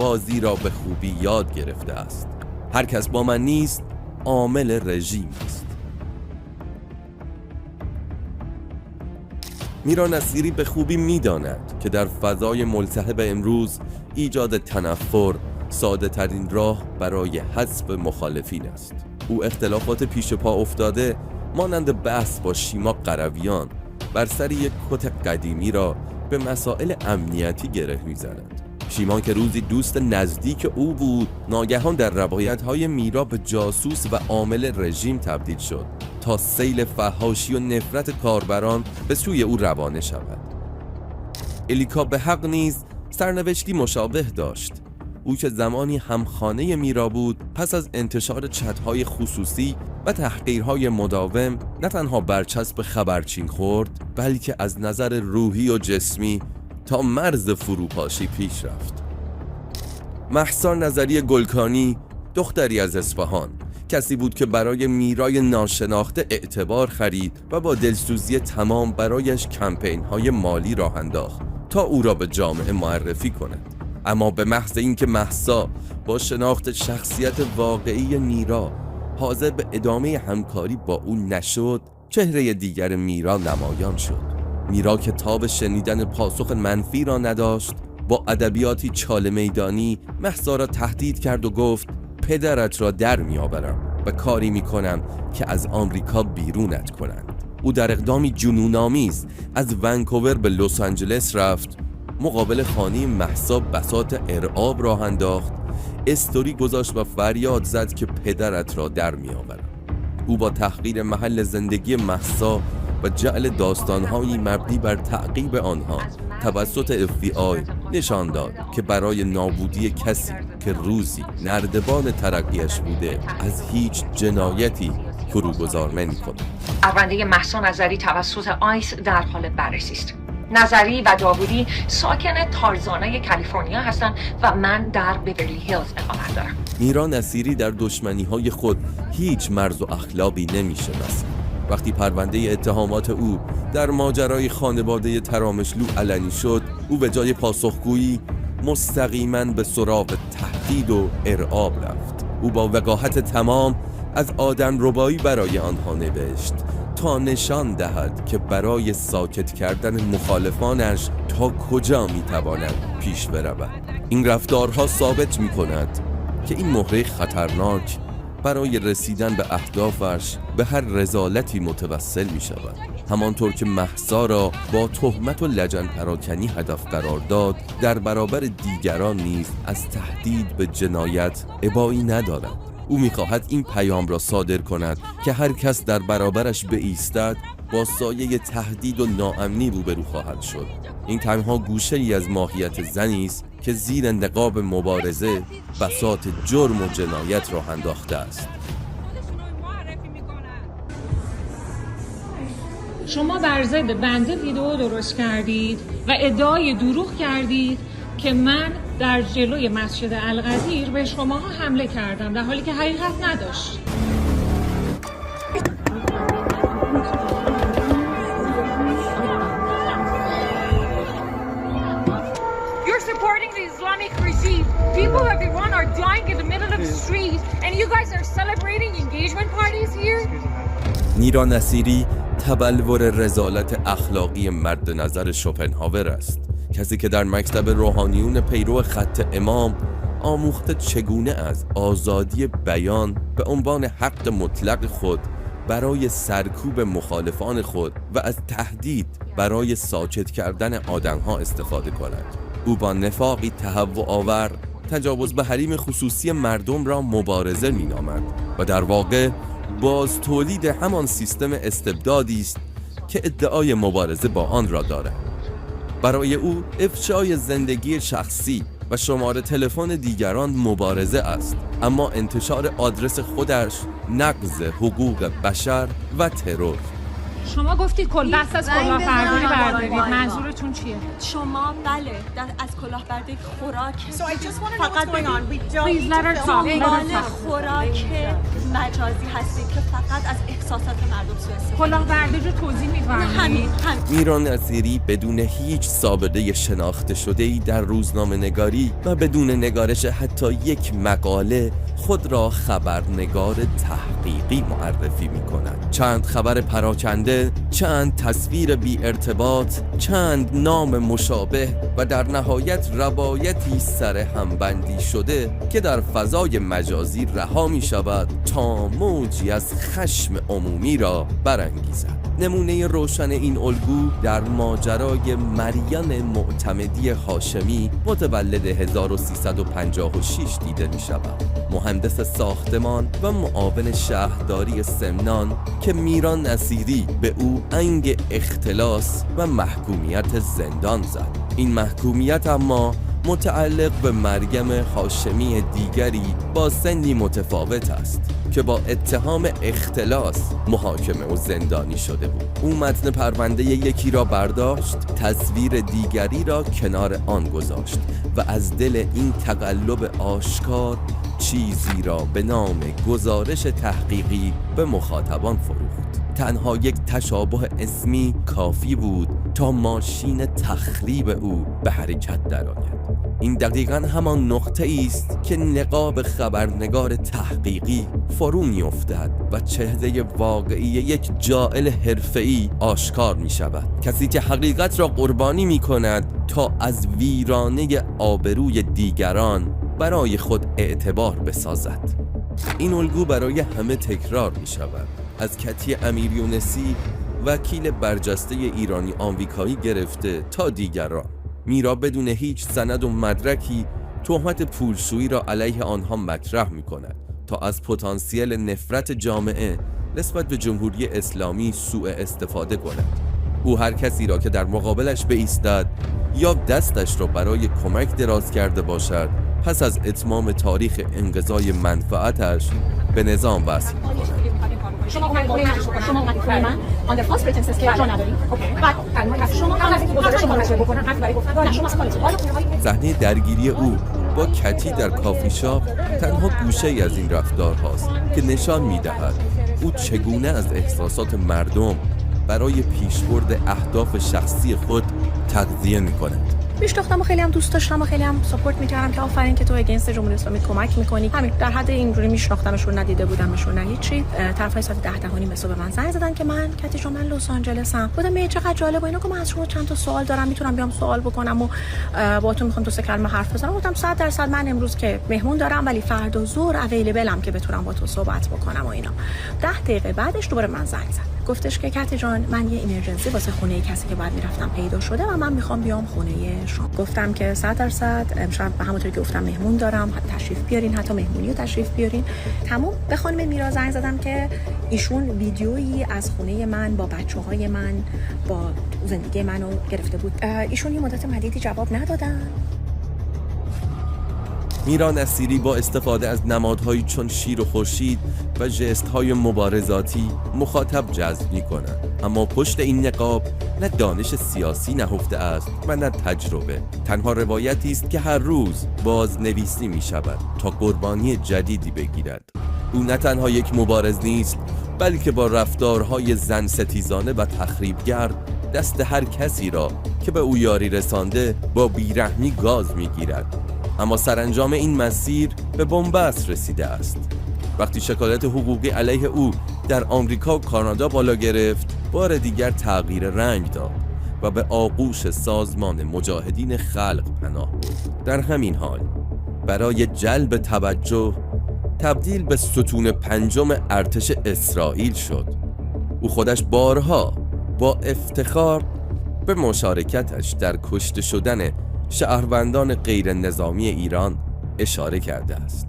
بازی را به خوبی یاد گرفته است. هر کس با من نیست عامل رژیم است. میران نصیری به خوبی می‌داند که در فضای ملتهب امروز ایجاد تنفر ساده ترین راه برای حذف مخالفین است. او اختلافات پیش پا افتاده مانند بحث با شیما قرویان بر سر یک کت قدیمی را به مسائل امنیتی گره می‌زند. شیما که روزی دوست نزدیک او بود، ناگهان در روایت‌های میرا به جاسوس و عامل رژیم تبدیل شد تا سیل فحاشی و نفرت کاربران به سوی او روانه شود. الیکا به حق نیز سرنوشتی مشابه داشت. او که زمانی همخانه میرا بود، پس از انتشار چت‌های خصوصی و تحقیرهای مداوم نه تنها برچسب خبرچین خورد، بلکه از نظر روحی و جسمی تا مرز فروپاشی پیش رفت. مهسا نظری گلکانی، دختری از اصفهان، کسی بود که برای میرای ناشناخته اعتبار خرید و با دلسوزی تمام برایش کمپین‌های مالی راه انداخت تا او را به جامعه معرفی کند. اما به محض اینکه مهسا با شناخت شخصیت واقعی میرا حاضر به ادامه همکاری با او نشد، چهره دیگر میرا نمایان شد. میرا که تاب شنیدن پاسخ منفی را نداشت، با ادبیاتی چاله میدانی مهسا را تهدید کرد و گفت پدرت را در میآورم و کاری میکنم که از آمریکا بیرونت کنند. او در اقدامی جنون‌آمیز از ونکوور به لس آنجلس رفت، مقابل خانه مهسا بساط ارعاب راه انداخت، استوری گذاشت و فریاد زد که پدرت را در میآورم. او با تحقیر محل زندگی مهسا و جعل داستان‌هایی مبنی بر تعقیب آنها توسط FBI نشان داد که برای نابودی کسی که روزی نردبان ترقیش بوده از هیچ جنایتی فروگذار نمی‌کند. پرونده مهسا نظری توسط آیس در حال بررسی است. نظری و داوودی ساکن تارزانای کالیفرنیا هستند و من در بیورلی هیلز اقامت دارم. میران نصیری در دشمنی‌های خود هیچ مرز و اخلاقی نمی‌شناسد. وقتی پرونده اتهامات او در ماجرای خانواده ترامشلو علنی شد، او به جای پاسخگویی مستقیما به سراغ تهدید و ارعاب رفت. او با وقاحت تمام از آدمربایی برای آنها نوشت تا نشان دهد که برای ساکت کردن مخالفانش تا کجا میتواند پیش برود. این رفتارها ثابت می‌کند که این مهره خطرناک برای رسیدن به اهدافش به هر رذالتی متوسل می شود. همانطور که مهسا را با تهمت و لجن پراکنی هدف قرار داد، در برابر دیگران نیز از تهدید به جنایت ابایی ندارد. او می خواهد این پیام را صادر کند که هر کس در برابرش بایستد با سایه تهدید و ناامنی روبرو خواهد شد. این تنها گوشه‌ای از ماهیت زنی است که زیر نقاب مبارزه بساط جرم و جنایت را انداخته است. شما بر ضد بنده ویدئو درست کردید و ادعای دروغ کردید که من در جلوی مسجد القدیر به شماها حمله کردم، در حالی که حقیقت نداشت. People of Iran are dying in the middle of the street and you guys are celebrating engagement parties here? میران نصیری تبلور رذالت اخلاقی مد نظر شوپنهاور است. کسی که در مکتب روحانیون پیرو خط امام آموخته چگونه از آزادی بیان به عنوان حق مطلق خود برای سرکوب مخالفان خود و از تهدید برای ساکت کردن آدم‌ها استفاده کند. او با نفاقی تهوع آور تجاوز به حریم خصوصی مردم را مبارزه می‌نامد و در واقع باز تولید همان سیستم استبدادی است که ادعای مبارزه با آن را دارد. برای او افشای زندگی شخصی و شماره تلفن دیگران مبارزه است، اما انتشار آدرس خودش نقض حقوق بشر و ترور. شما گفتید دست از کلاهبرداری بردارید، منظورتون چیه؟ شما بله از کلاهبرداری خوراک فقط خوراک مجازی هستید که فقط از احساسات مردم سوء استفاده. کلاهبرداری رو توضیح می‌فرمایید؟ همین. میران نصیری بدون هیچ سابقه شناخته شده‌ای در روزنامه نگاری و بدون نگارش حتی یک مقاله خود را خبرنگار تحقیقی معرفی می‌کند. چند خبر پراکنده، چند تصویر بی ارتباط، چند نام مشابه و در نهایت روایتی سر همبندی شده که در فضای مجازی رها می‌شود تا موجی از خشم عمومی را برانگیزد. نمونه روشن این الگو در ماجرای مریم معتمدی هاشمی متولد 1356 دیده می شود. مهندس ساختمان و معاون شهرداری سمنان که میران نصیری به او انگ اختلاس و محکومیت زندان زد. این محکومیت اما متعلق به مریم هاشمی دیگری با سنی متفاوت است که با اتهام اختلاس محاکمه و زندانی شده بود. او متن پرونده یکی را برداشت، تصویر دیگری را کنار آن گذاشت و از دل این تقلب آشکار چیزی را به نام گزارش تحقیقی به مخاطبان فروخت. تنها یک تشابه اسمی کافی بود تا ماشین تخریب او به حرکت درآید. این دقیقاً همان نقطه است که نقاب خبرنگار تحقیقی فرو می‌افتد و چهره واقعی یک جاعل حرفه‌ای آشکار می‌شود. کسی که حقیقت را قربانی می‌کند تا از ویرانه آبروی دیگران برای خود اعتبار بسازد. این الگو برای همه تکرار می‌شود. از کتی امیریونسی، وکیل برجسته ایرانی آمریکایی گرفته تا دیگران. میرا بدون هیچ سند و مدرکی تهمت پولشویی را علیه آنها مطرح می‌کند تا از پتانسیل نفرت جامعه نسبت به جمهوری اسلامی سوء استفاده کند. او هر کسی را که در مقابلش بایستد یا دستش را برای کمک دراز کرده باشد پس از اتمام تاریخ انقضای منفعتش به نظام وصل می‌کند. شما من آن در فاست پرتنسس که جا نداریم. بعد شما هم از اینکه گزارش شما رو بکنن حرف برای گفتن نه شما از کالج. صحنه درگیری او با کتی در کافی شاپ تنها گوشه‌ای از این رفتار هاست که نشان می‌دهد او چگونه از احساسات مردم برای پیشبرد اهداف شخصی خود تغذیه می‌کند. میشناختم و خیلی هم دوست داشتم و خیلی هم ساپورت می‌کردم که آفرین که تو اگینست جمهوری اسلامی کمک می‌کنی. همین در حد اینجوری میشناختمشون، ندیده بودمشون نه هیچی. طرفای ساعت 10 مثلا به من زنگ زدن که من کتی جان من لس آنجلسم. گفتم چقدر جالب و اینا، که من از شما چند تا سوال دارم، میتونم بیام سوال بکنم و باهاتون می‌خوام دو سه کلمه حرف بزنم. گفتم 100% من امروز که مهمون دارم ولی فردا ظهر اویلیبلم که بتونم با تو صحبت بکنم و اینا. 10 دقیقه بعدش دوباره من زنگ زد. گفتش که کتی جان من یه ایمرجنسی واسه خونه کسی که بعد میرفتم پیدا شده و من میخوام بیام خونه شما. گفتم که 100% امشب به همونطوری که گفتم مهمون دارم، تشریف بیارین، حتی مهمونی رو تشریف بیارین. تموم. به خانم میرا زنگ زدم که ایشون ویدیویی از خونه من با بچه‌های من با زندگی منو گرفته بود. ایشون یه مدت مدیدی جواب ندادن. میرا نصیری با استفاده از نمادهایی چون شیر و خورشید و ژست‌های مبارزاتی مخاطب جذب می‌کند، اما پشت این نقاب نه دانش سیاسی نهفته است و نه تجربه. تنها روایتی است که هر روز بازنویسی می‌شود تا قربانی جدیدی بگیرد. او نه تنها یک مبارز نیست، بلکه با رفتارهای زن ستیزانه و تخریبگر دست هر کسی را که به او یاری رسانده با بیرحمی گاز می‌گیرد. اما سرانجام این مسیر به بنبست رسیده است. وقتی شکایت حقوقی علیه او در آمریکا و کانادا بالا گرفت، بار دیگر تغییر رنگ داد و به آغوش سازمان مجاهدین خلق پناه برد. در همین حال برای جلب توجه تبدیل به ستون پنجم ارتش اسرائیل شد. او خودش بارها با افتخار به مشارکتش در کشته شدن شهروندان غیر نظامی ایران اشاره کرده است.